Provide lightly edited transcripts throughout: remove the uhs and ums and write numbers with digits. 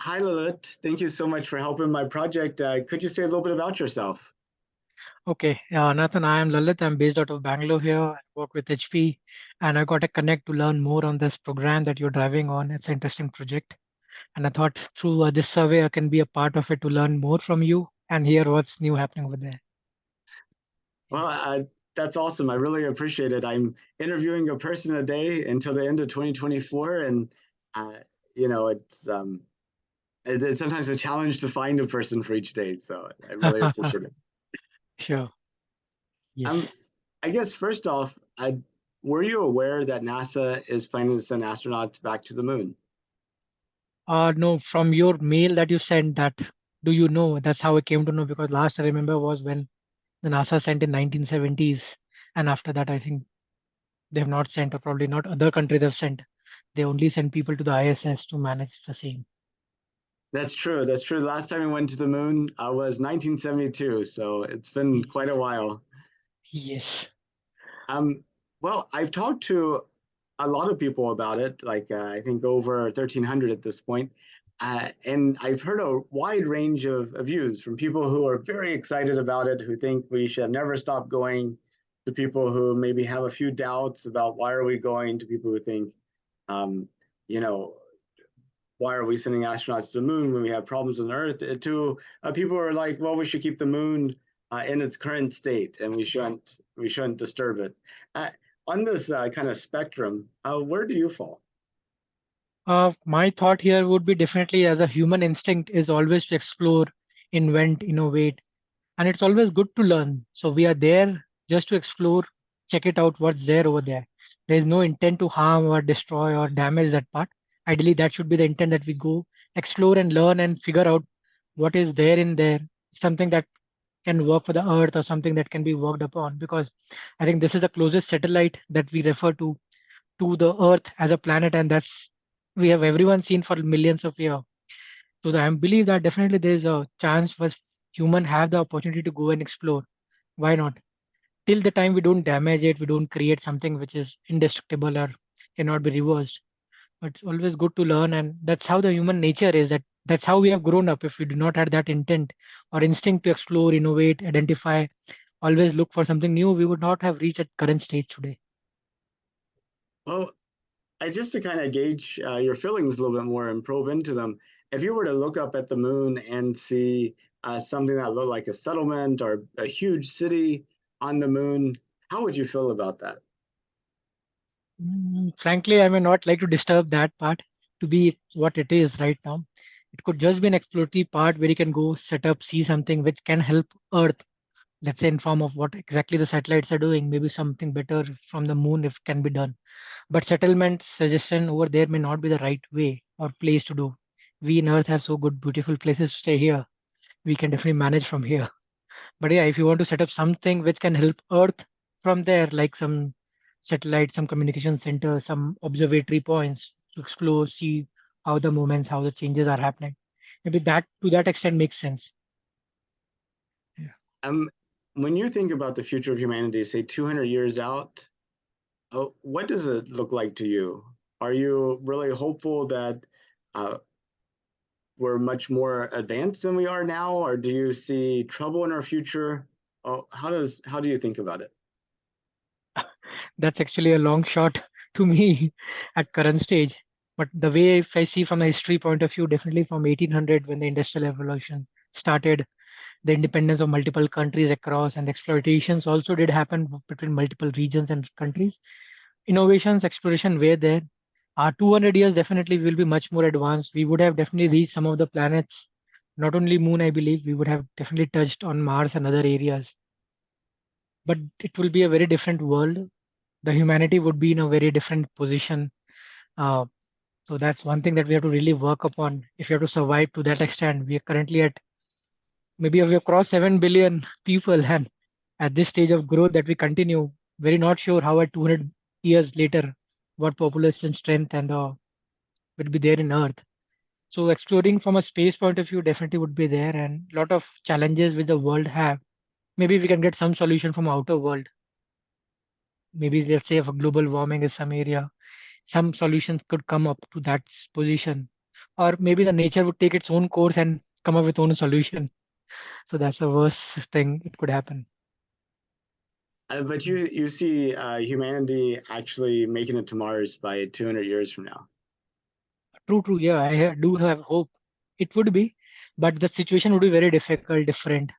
Hi, Lalit. Thank you so much for helping my project. Could you say a little bit about yourself? Okay, Nathan, I am Lalit. I'm based out of Bangalore here. I work with HP, and I got a connect to learn more on this program that you're driving on. It's an interesting project, and I thought through this survey I can be a part of it to learn more from you and hear what's new happening over there. Well, that's awesome. I really appreciate it. I'm interviewing a person a day until the end of 2024, and uh, you know, it's sometimes a challenge to find a person for each day. So I really appreciate it. Sure. Um, Yes. I guess first off, were you aware that NASA is planning to send astronauts back to the moon? No, from your mail that you sent, that do you know? That's how I came to know because last I remember was when the NASA sent in 1970s, and after that I think they have not sent, or probably not other countries have sent. They only send people to the ISS to manage the same. That's true. That's true. The last time we went to the moon was 1972, so it's been quite a while. Yes. Um, well, I've talked to a lot of people about it, like I think over 1,300 at this point. And I've heard a wide range of views from people who are very excited about it, who think we should never stop going, to people who maybe have a few doubts about why are we going, to people who think, um, you know, why are we sending astronauts to the moon when we have problems on Earth? To people who are like, well, we should keep the moon in its current state, and we shouldn't disturb it. Uh, on this kind of spectrum, where do you fall? My thought here would be definitely as a human instinct is always to explore, invent, innovate, and it's always good to learn. So we are there just to explore, check it out what's there over there. There is no intent to harm or destroy or damage that part. Ideally, that should be the intent that we go explore and learn and figure out what is there in there, something that can work for the Earth or something that can be worked upon. Because I think this is the closest satellite that we refer to the Earth as a planet, and that's we have everyone seen for millions of years. So I believe that definitely there is a chance for human have the opportunity to go and explore. Why not? Till the time we don't damage it, we don't create something which is indestructible or cannot be reversed. But it's always good to learn, and that's how the human nature is. That's how we have grown up. If we do not have that intent or instinct to explore, innovate, identify, always look for something new, we would not have reached at current stage today. Well, just to kind of gauge your feelings a little bit more and probe into them, if you were to look up at the moon and see something that looked like a settlement or a huge city on the moon, how would you feel about that? Frankly, I may not like to disturb that part to be what it is right now. It could just be an exploratory part where you can go set up, see something which can help Earth, let's say in form of what exactly the satellites are doing, maybe something better from the moon if can be done. But settlement suggestion over there may not be the right way or place to do. We in Earth have so good, beautiful places to stay here. We can definitely manage from here. But yeah, if you want to set up something which can help Earth from there, like some satellite, some communication center, some observatory points to explore, see how the movements, how the changes are happening. Maybe that to that extent makes sense. Yeah. Um, when you think about the future of humanity, say 200 years out, what does it look like to you? Are you really hopeful that uh, we're much more advanced than we are now, or do you see trouble in our future? Oh, how do you think about it? That's actually a long shot to me at current stage. But the way if I see from a history point of view, definitely from 1800 when the industrial revolution started, the independence of multiple countries across and the exploitations also did happen between multiple regions and countries. Innovations, exploration were there. Our 200 years definitely will be much more advanced. We would have definitely reached some of the planets, not only Moon, I believe, we would have definitely touched on Mars and other areas. But it will be a very different world. The humanity would be in a very different position. Uh, so that's one thing that we have to really work upon. If you have to survive to that extent, we are currently at maybe we have crossed 7 billion people, and at this stage of growth that we continue, very not sure how at 200 years later what population strength and will be there in Earth. So exploring from a space point of view definitely would be there, and a lot of challenges which the world have. Maybe we can get some solution from outer world. Maybe let's say if a global warming is some area, some solutions could come up to that position. or maybe the nature would take its own course and come up with own solution. So that's the worst thing it could happen. But you see humanity actually making it to Mars by 200 years from now. True, true. Yeah, do have hope. It would be, but the situation would be very difficult, different.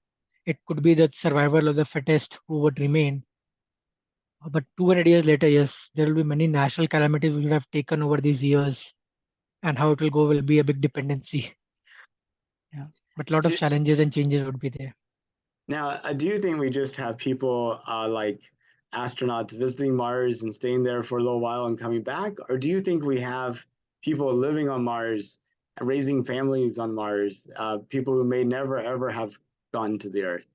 It could be the survival of the fittest who would remain. But 200 years later, yes, there will be many natural calamities we would have taken over these years, and how it will go will be a big dependency. Yeah, but a lot of Do, challenges and changes would be there. Now, do you think we just have people like astronauts visiting Mars and staying there for a little while and coming back? Or do you think we have people living on Mars, raising families on Mars, people who may never ever have gone to the Earth?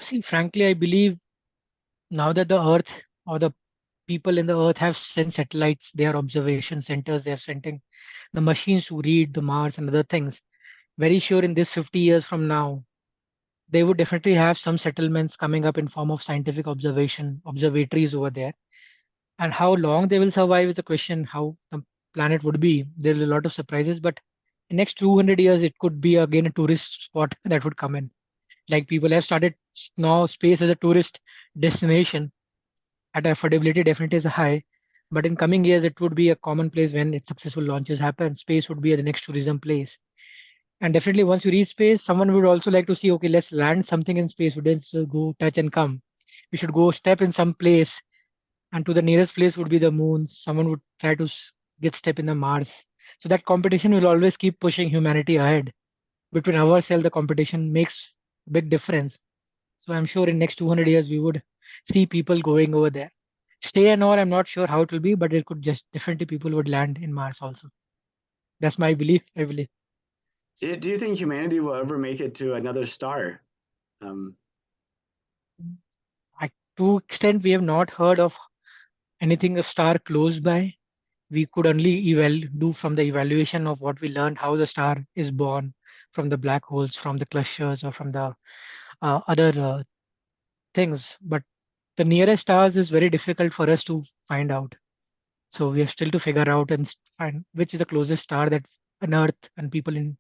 See, frankly, I believe now that the Earth or the people in the Earth have sent satellites, they are observation centers, they are sending the machines to read the Mars and other things. Very sure in this 50 years from now, they would definitely have some settlements coming up in form of scientific observation observatories over there. And how long they will survive is a question. How the planet would be, there are a lot of surprises, but in next 200 years it could be again a tourist spot that would come in. Like people have started now space as a tourist destination at affordability definitely is high, but in coming years it would be a common place. When its successful launches happen, space would be the next tourism place. And definitely once you reach space, someone would also like to see, okay, let's land something in space. We didn't go touch and come. We should go step in some place, and to the nearest place would be the moon. Someone would try to get step in the Mars. So that competition will always keep pushing humanity ahead. Between ourselves, the competition makes a big difference. So I'm sure in next 200 years we would see people going over there. Stay and all, I'm not sure how it will be, but it could just definitely people would land in Mars also. That's my belief. I believe. Do you think humanity will ever make it to another star? Um, To extent we have not heard of anything of star close by. We could only do from the evaluation of what we learned how the star is born from the black holes, from the clusters, or from the other things. But the nearest stars is very difficult for us to find out. So we have still to figure out and find which is the closest star that an Earth and people in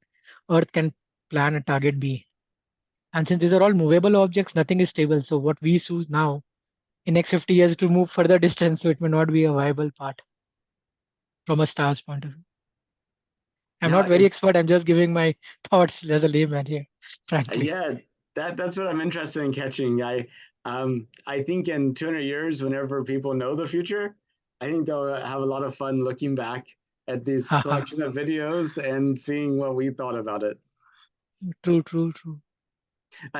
Earth can plan a target be. And since these are all movable objects, nothing is stable. So what we choose now in next 50 years to move further distance, so it may not be a viable part from a star's point of view. I'm Now, not very if expert. I'm just giving my thoughts as a layman here, frankly. yeah, that's what I'm interested in catching. I think in 200 years, whenever people know the future, I think they'll have a lot of fun looking back at this Haha. collection of videos and seeing what we thought about it. True, true, true.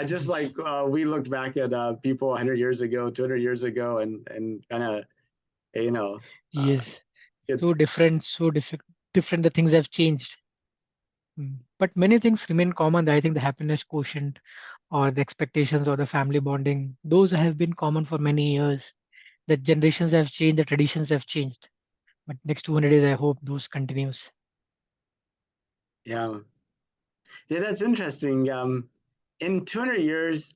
Just Yes. like we looked back at people 100 years ago, 200 years ago, and kind of you know uh, Yes. it, So different, so different. The things have changed. But many things remain common. I think the happiness quotient or the expectations or the family bonding, those have been common for many years. The generations have changed, the traditions have changed. But next 200 days, I hope those continues. yeah, yeah, that's interesting. In 200 years,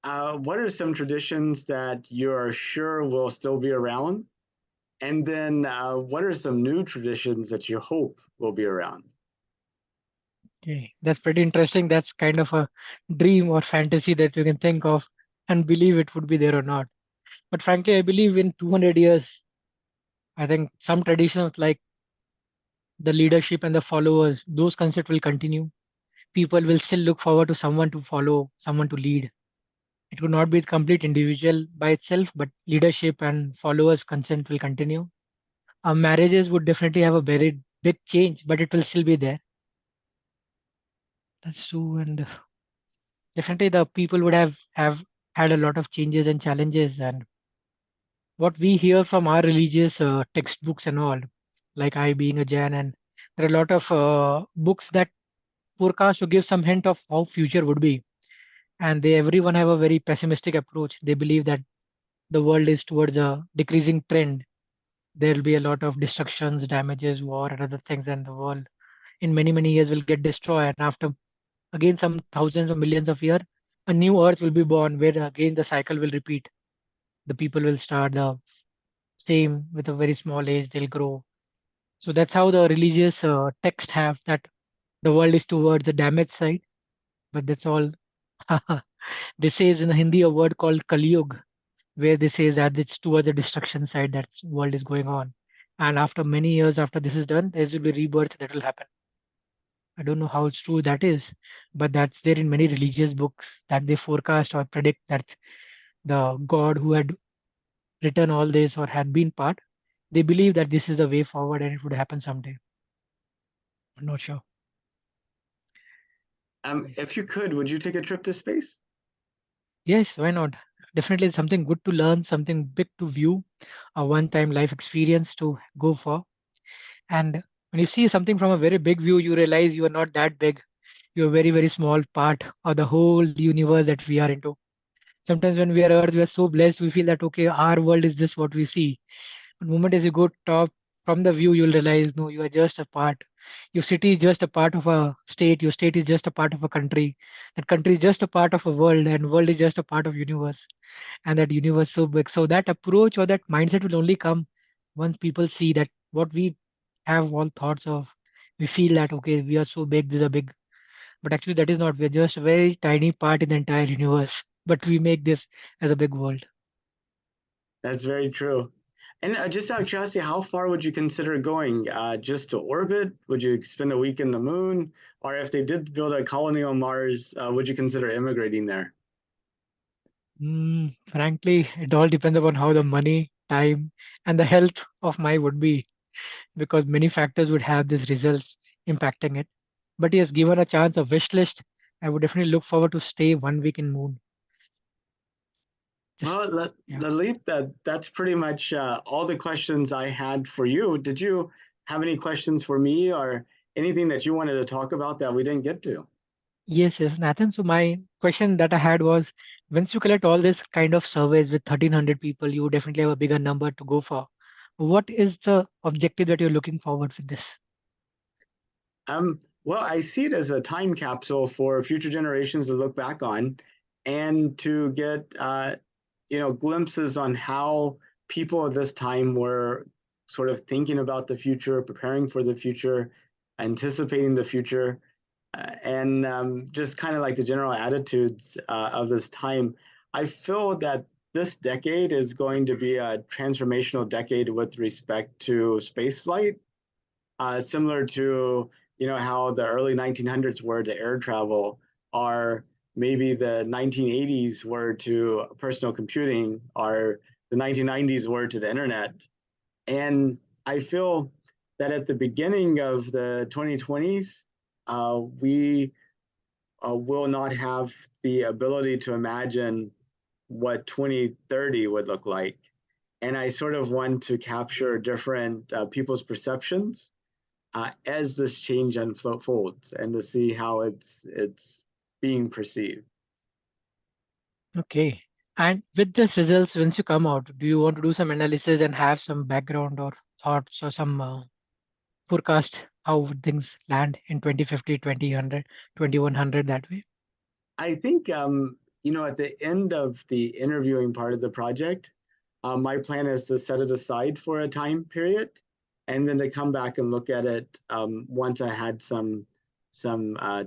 what are some traditions that you're sure will still be around? And then what are some new traditions that you hope will be around? Okay, that's pretty interesting. That's kind of a dream or fantasy that you can think of and believe it would be there or not. But frankly, I believe in 200 years, I think some traditions like the leadership and the followers, those concepts will continue. People will still look forward to someone to follow, someone to lead. It would not be complete individual by itself, but leadership and followers' consent will continue. Marriages would definitely have a very big change, but it will still be there. That's true, and definitely the people would have had a lot of changes and challenges. And what we hear from our religious textbooks and all, like I being a Jain, and there are a lot of books that forecast to give some hint of how future would be. And they everyone have a very pessimistic approach. They believe that the world is towards a decreasing trend. There will be a lot of destructions, damages, war, and other things, and the world in many many years will get destroyed. And after again some thousands or millions of years, a new Earth will be born, where again the cycle will repeat. The people will start the same with a very small age. They'll grow. So that's how the religious text have that the world is towards the damage side, but that's all. They says in Hindi a word called Kali Yuga, where they says that it's towards the destruction side that world is going on. And after many years after this is done, there will be rebirth that will happen. I don't know how true that is, but that's there in many religious books that they forecast or predict that the God who had written all this or had been part, they believe that this is the way forward and it would happen someday. I'm not sure. If you could, would you take a trip to space? Yes, why not? Definitely something good to learn, something big to view, a one time life experience to go for. And when you see something from a very big view, you realize you are not that big. You're a very, very small part of the whole universe that we are into. Sometimes when we are Earth, we are so blessed, we feel that, okay, our world is this what we see. The moment as you go top from the view, you'll realize, no, you are just a part. Your city is just a part of a state. Your state is just a part of a country. That country is just a part of a world, and world is just a part of universe. And that universe so big. So that approach or that mindset will only come once people see that what we have all thoughts of. We feel that okay, we are so big. This is a big, but actually that is not. We're just a very tiny part in the entire universe. But we make this as a big world. That's very true. And just out of curiosity, how far would you consider going? Just to orbit? Would you spend a week in the moon? Or if they did build a colony on Mars, would you consider immigrating there? Frankly, it all depends upon how the money, time, and the health of my would be, because many factors would have these results impacting it. But yes, given a chance, a wish list, I would definitely look forward to stay 1 week in Moon. Just Well, yeah. Lalit, that's pretty much all the questions I had for you. Did you have any questions for me or anything that you wanted to talk about that we didn't get to? Yes, yes, Nathan. So my question that I had was, once you collect all this kind of surveys with 1,300 people, you would definitely have a bigger number to go for. What is the objective that you're looking forward with this? Well, I see it as a time capsule for future generations to look back on and to get, glimpses on how people of this time were sort of thinking about the future, preparing for the future, anticipating the future, and just kind of like the general attitudes of this time. I feel that this decade is going to be a transformational decade with respect to spaceflight, similar to how the early 1900s were to air travel, or maybe the 1980s were to personal computing, or the 1990s were to the internet. And I feel that at the beginning of the 2020s, we will not have the ability to imagine what 2030 would look like. And I sort of want to capture different people's perceptions as this change unfolds and to see how it's being perceived. Okay. And with this results, once you come out, do you want to do some analysis and have some background or thoughts or some forecast how would things land in 2050, 2000, 2100 that way? I think at the end of the interviewing part of the project, my plan is to set it aside for a time period, and then to come back and look at it once I had some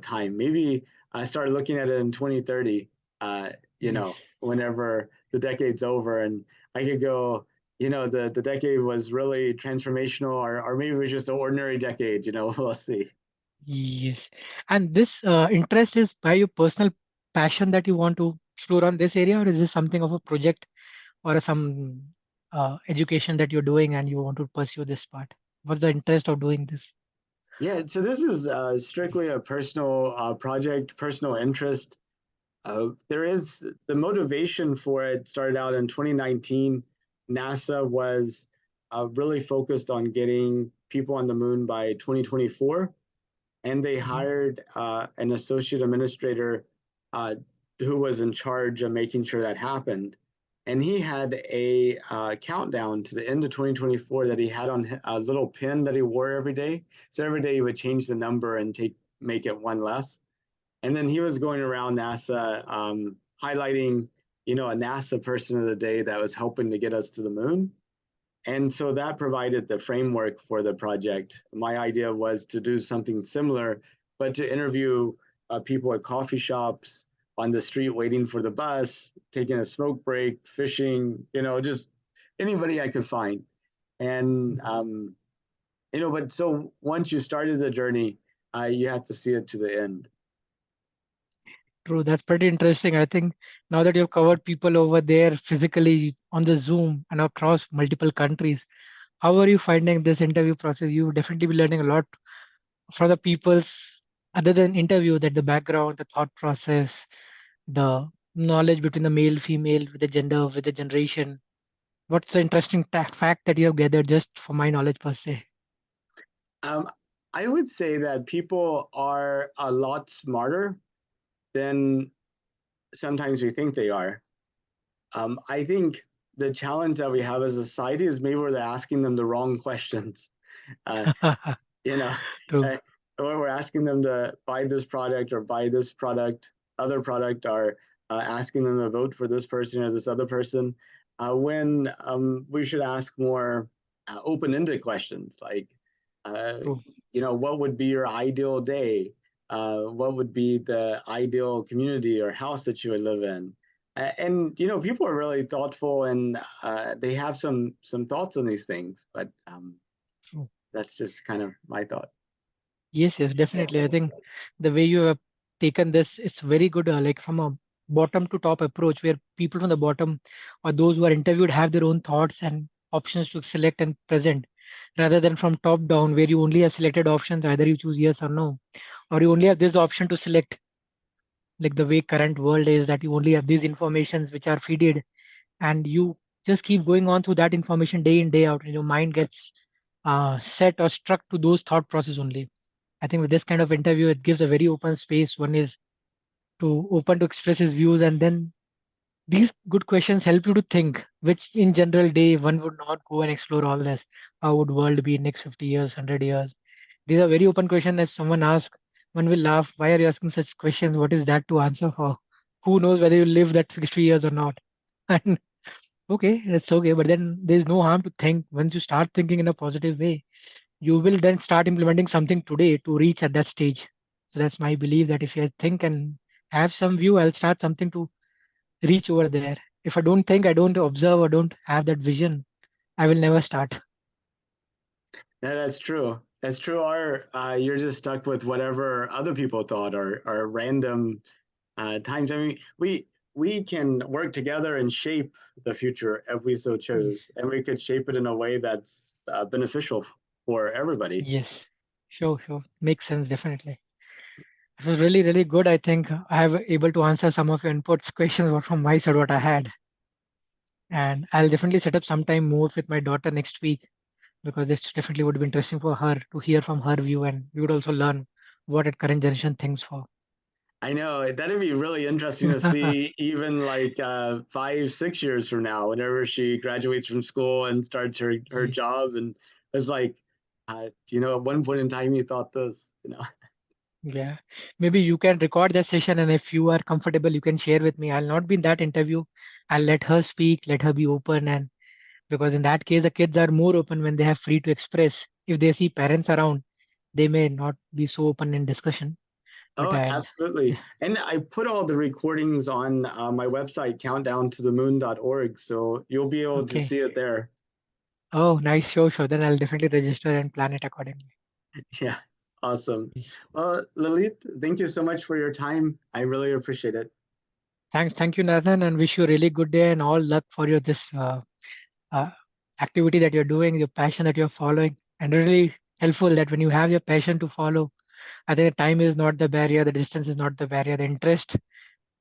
time. Maybe I start looking at it in 2030. Yes. Whenever the decade's over, and I could go. The decade was really transformational, or maybe it was just an ordinary decade. We'll see. Yes. And this interest is by your personal passion that you want to explore on this area, or is this something of a project or some education that you're doing and you want to pursue this part? What's the interest of doing this? Yeah, so this is strictly a personal project, personal interest. There is the motivation for it started out in 2019. NASA was really focused on getting people on the moon by 2024, and they Mhm. hired an associate administrator uh, who was in charge of making sure that happened. And he had a countdown to the end of 2024 that he had on a little pin that he wore every day. So every day he would change the number and make it one less. And then he was going around NASA highlighting, a NASA person of the day that was helping to get us to the moon. And so that provided the framework for the project. My idea was to do something similar, but to interview people at coffee shops, on the street waiting for the bus, taking a smoke break, fishing, just anybody I could find. And, but so once you started the journey, you have to see it to the end. True, that's pretty interesting. I think now that you've covered people over there physically on the Zoom and across multiple countries, how are you finding this interview process? You definitely be learning a lot from the people's other than interview, that the background, the thought process, the knowledge between the male, female, with the gender, with the generation. What's the interesting fact that you have gathered just for my knowledge per se? Um, I would say that people are a lot smarter than sometimes we think they are. I think the challenge that we have as a society is maybe we're asking them the wrong questions. Uh, you know, True, uh, or we're asking them to buy this product or buy this product, other product, or asking them to vote for this person or this other person, when we should ask more open-ended questions like, uh, true, what would be your ideal day? What would be the ideal community or house that you would live in? And people are really thoughtful, and they have some thoughts on these things, but true. that's just kind of my thought. Yes, yes, definitely. I think the way you have taken this, it's very good, like from a bottom to top approach, where people from the bottom or those who are interviewed have their own thoughts and options to select and present, rather than from top down, where you only have selected options, either you choose yes or no, or you only have this option to select, like the way current world is, that you only have these informations which are feeded, and you just keep going on through that information day in, day out, and your mind gets set or struck to those thought process only. I think with this kind of interview, it gives a very open space. One is to open to express his views, and then these good questions help you to think, which in general day one would not go and explore all this. How would world be in next 50 years, 100 years? These are very open questions. If someone asks, one will laugh. Why are you asking such questions? What is that to answer for? Who knows whether you live that 60 years or not? And okay, that's okay. But then there's no harm to think. Once you start thinking in a positive way, you will then start implementing something today to reach at that stage. So that's my belief, that if I think and have some view, I'll start something to reach over there. If I don't think, I don't observe, or don't have that vision, I will never start. Yeah, that's true. That's true. Or you're just stuck with whatever other people thought, or random times. I mean, we can work together and shape the future if we so chose, Yes. and we could shape it in a way that's beneficial for everybody. Yes. Sure, sure. Makes sense, definitely. It was really, really good. I think I have able to answer some of your inputs, questions were from my side what I had. And I'll definitely set up some time more with my daughter next week, because this definitely would be interesting for her to hear from her view, and we would also learn what a current generation thinks for. I know that'd be really interesting to see, even like 5, 6 years from now, whenever she graduates from school and starts her Yes. job, and it's like, at one point in time you thought this. Yeah. Maybe you can record that session, and if you are comfortable, you can share with me. I'll not be in that interview. I'll let her speak, let her be open, and because in that case the kids are more open when they have free to express. If they see parents around, they may not be so open in discussion. But Oh, I'll absolutely. And I put all the recordings on my website, countdowntothemoon.org, so you'll be able to okay. see it there. Oh, nice. Sure, sure. Then I'll definitely register and plan it accordingly. Yeah, awesome. Yes. Well, Lalit, thank you so much for your time. I really appreciate it. Thank you, Nathan, and wish you a really good day and all luck for your this uh, activity that you're doing, your passion that you're following, and really helpful that when you have your passion to follow, I think the time is not the barrier, the distance is not the barrier, the interest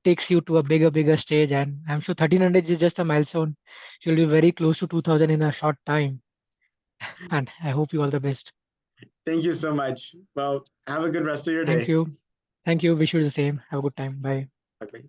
takes you to a bigger stage. And I'm sure 1300 is just a milestone. You'll be very close to 2000 in a short time. And I hope you all the best. Thank you so much. Well, have a good rest of your Thank day. you. Thank you. Wish you the same. Have a good time. Bye. Okay.